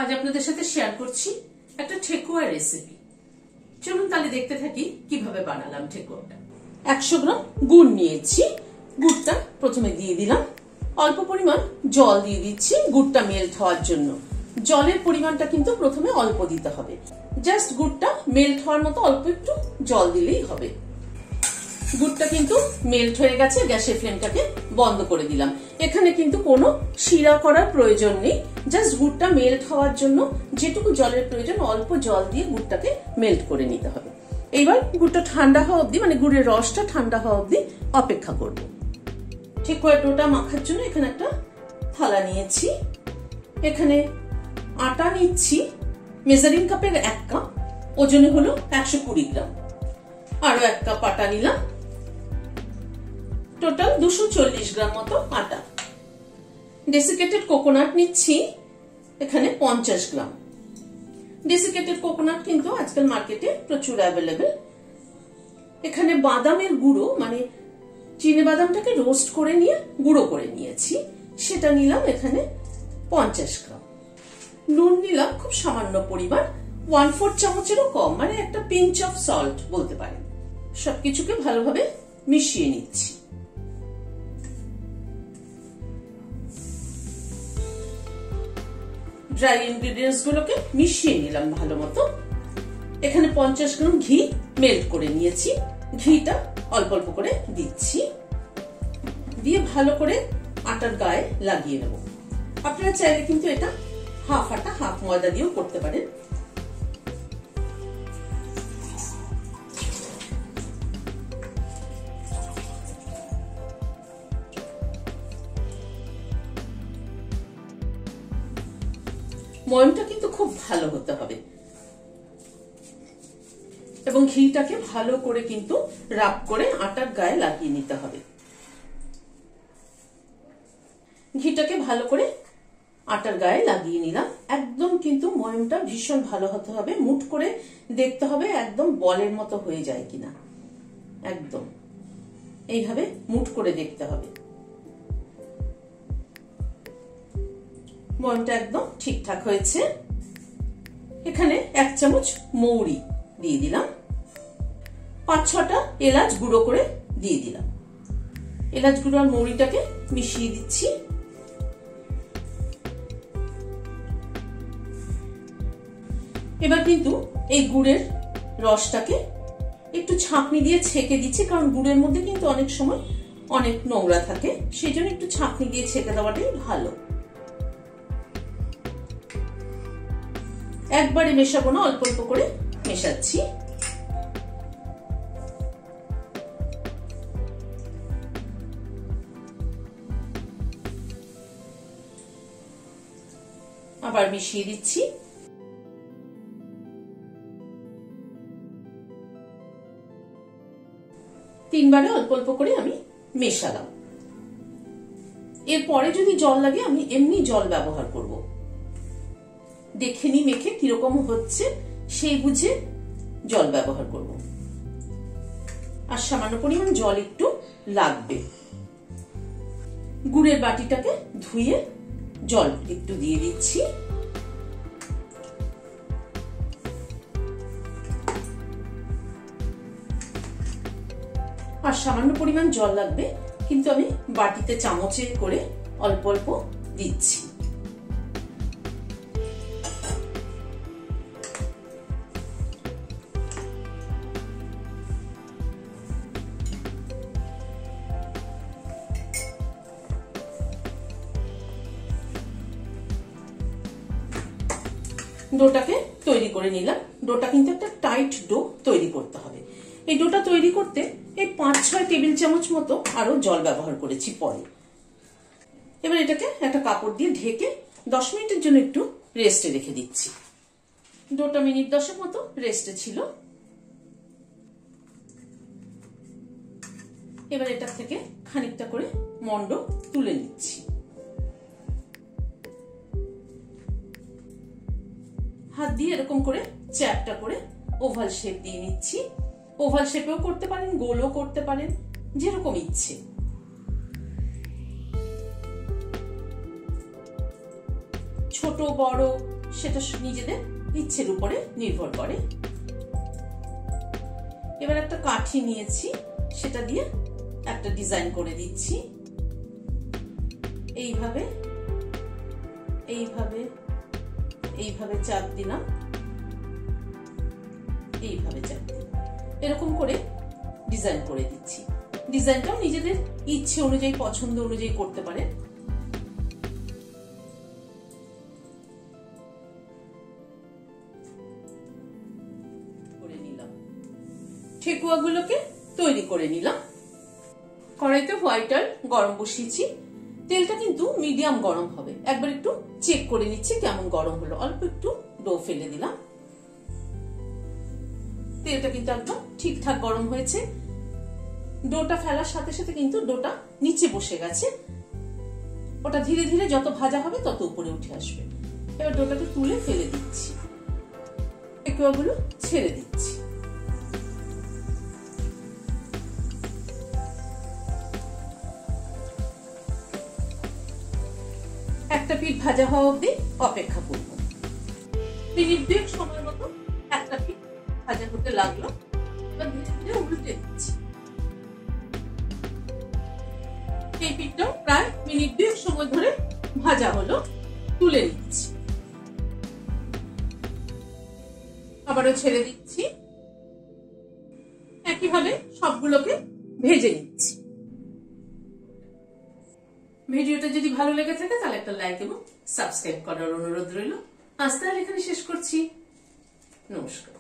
আজ আপনাদের সাথে শেয়ার করছি একটা ঠেকুয়া রেসিপি। চলুন তাহলে দেখতে থাকি কিভাবে বানালাম ঠেকুয়াটা। 100 গ্রাম গুড় নিয়েছি। গুড়টা প্রথমে দিয়ে দিলাম। অল্প পরিমাণ জল দিয়ে দিচ্ছি গুড়টা মেল্ট হওয়ার জন্য। জলের পরিমাণটা কিন্তু প্রথমে অল্প দিতে হবে। জাস্ট গুড়টা মেল্ট হওয়ার মতো অল্প একটু জল দিলেই হবে। গুড়টা কিন্তু মেল্ট হয়ে গেছে, গ্যাসের ফ্লেমটাকে বন্ধ করে দিলাম। এখানে কিন্তু কোনো শিরা করার প্রয়োজন নেই, জাস্ট গুড়টা মেল্ট হওয়ার জন্য যেটুকু জলের প্রয়োজন অল্প জল দিয়ে গুড়টাকে মেল্ট করে নিতে হবে। এইবার গুড়টা ঠান্ডা হওয়া অবধি, মানে গুড়ের রসটা ঠান্ডা হওয়া অবধি অপেক্ষা করব। ঠেকুয়ার ডোটা মাখার জন্য এখানে একটা থালা নিয়েছি। এখানে আটা নিচ্ছি মেজারিং কাপের 1 কাপ, ওজনে হলো 120 গ্রাম। আরো 1 কাপ আটা নিলাম, টোটাল 240 গ্রাম মতো আটা। ডেসিকেটেড কোকোনাট নিচ্ছি এখানে 50 গ্রাম। ডেসিকেটেড কোকোনাট কিন্তু আজকাল মার্কেটে প্রচুর অ্যাভেলেবেল। এখানে বাদামের গুঁড়ো, মানে চিনে বাদামটাকে রোস্ট করে নিয়ে গুঁড়ো করে নিয়েছি, সেটা নিলাম এখানে 50 গ্রাম। নুন নিলাম খুব সামান্য পরিমাণ, 1/4 চামচেরও কম, মানে একটা পিঞ্চ অফ সল্ট বলতে পারেন। সবকিছুকে ভালোভাবে মিশিয়ে নিচ্ছি। ড্রাই ইনগ্রেডিয়েন্টস গুলোকে মিশিয়ে নিলাম ভালো মতো। এখানে 50 গ্রাম ঘি মেল্ট করে নিয়েছি, ঘিটা অল্প অল্প করে দিচ্ছি, দিয়ে ভালো করে আটার গায়ে লাগিয়ে নেব। আপনারা চাইলে কিন্তু এটা হাফ আটা হাফ ময়দা দিয়েও করতে পারেন। ময়মটা কিন্তু খুব ভালো হতে হবে এবং ঘিটাকে ভালো করে কিন্তু রাব করে আটার গায়ে লাগিয়ে নিতে হবে। ঘিটাকে ভালো করে আটার গায়ে লাগিয়ে নিলাম। একদম কিন্তু ময়মটা ভীষণ ভালো হতে হবে, মুঠ করে দেখতে হবে একদম বলের মতো হয়ে যায় কিনা। একদম এইভাবে মুঠ করে দেখতে হবে। ময়মটা একদম ঠিকঠাক হয়েছে। এখানে 1 চামচ মৌরি দিয়ে দিলাম, 5-6টা এলাচ গুঁড়ো করে দিয়ে দিলাম। এলাচ গুঁড়ো আর মৌরিটাকে মিশিয়ে দিচ্ছি। এবার কিন্তু এই গুড়ের রসটাকে একটু ছাঁকনি দিয়ে ছেঁকে দিচ্ছি, কারণ গুড়ের মধ্যে কিন্তু অনেক সময় অনেক নোংরা থাকে, সেই জন্য একটু ছাঁকনি দিয়ে ছেঁকে দেওয়াটাই ভালো। একবারে মেশাবো না, অল্প অল্প করে মেশাচ্ছি। আবার মিশিয়ে দিচ্ছি। তিনবারে অল্প অল্প করে আমি মেশালাম। এরপরে যদি জল লাগে আমি এমনি জল ব্যবহার করব। দেখে নি মেখে কিরকম হচ্ছে সেই বুঝে জল ব্যবহার করব। আর সামান্য পরিমাণ জল একটু লাগবে। গুড়ের বাটিটাকে ধুয়ে জল একটু দিয়ে দিচ্ছি। আর সামান্য পরিমাণ জল লাগবে, কিন্তু আমি বাটিতে চামচে করে অল্প অল্প দিচ্ছি। ডোটাকে তৈরি করে নিলাম। ডোটা কিন্তু একটা টাইট ডো তৈরি করতে হবে। এই ডোটা তৈরি করতে এই 5-6 টেবিল চামচ মতো আরো জল ব্যবহার করেছি পরে। এবার এটাকে একটা কাপড় দিয়ে ঢেকে 10 মিনিটের জন্য একটু রেস্টে রেখে দিচ্ছি। ডোটা মিনিট 10 মতো রেস্টে ছিল। এবার এটা থেকে খানিকটা করে মন্ড তুলে নিচ্ছি। হাত দিয়ে এরকম করে চ্যাপটা করে ওভাল শেপ দিয়ে নিচ্ছি। ওভাল শেপেও করতে পারেন, গোলও করতে পারেন, যেরকম ইচ্ছে। ছোট বড় সেটা নিজেদের ইচ্ছের উপরে নির্ভর করে। এবার একটা কাঠি নিয়েছি, সেটা দিয়ে একটা ডিজাইন করে দিচ্ছি। এইভাবে এইভাবে এইভাবে চাপ দিলাম, এইভাবে চাপ দিলাম, এরকম করে ডিজাইন করে দিচ্ছি। ডিজাইনটাও নিজেদের ইচ্ছে অনুযায়ী, পছন্দ অনুযায়ী করতে পারেন। করে নিলাম, ঠেকুয়াগুলোকে তৈরি করে নিলাম। কড়াইতে হোয়াইট অয়েল গরম বসিয়েছি। তেলটা কিন্তু মিডিয়াম গরম হবে, একবার একটু চেক করে নিচ্ছি কেমন গরম হলো। অল্প একটু ডো ফেলে দিলাম। তেলটা কিন্তু একদম ঠিকঠাক গরম হয়েছে। ডোটা ফেলার সাথে সাথে কিন্তু ডোটা নিচে বসে গেছে। ওটা ধীরে ধীরে যত ভাজা হবে তত উপরে উঠে আসবে। এবার ডোটাকে তুলে ফেলে দিচ্ছি, ঠেকুয়াগুলো ছেড়ে দিচ্ছি। একটা পিঠ ভাজা হওয়া অবধি অপেক্ষা করব। মিনিট 2 সময় মতো একটা পিঠ ভাজা হতে লাগলো। এবার ধীরে ধীরে উল্টে দিচ্ছি। এই পিঠটাও প্রায় মিনিট 2 সময় ধরে ভাজা হলো, তুলে নিচ্ছি। আবারও ছেড়ে দিচ্ছি। একইভাবে সবগুলোকে ভেজে নিচ্ছি। ভিডিওটা যদি ভালো লেগে থাকে তাহলে একটা লাইক এবং সাবস্ক্রাইব করার অনুরোধ রইল। আজ তাহলে এখানে শেষ করছি। নমস্কার।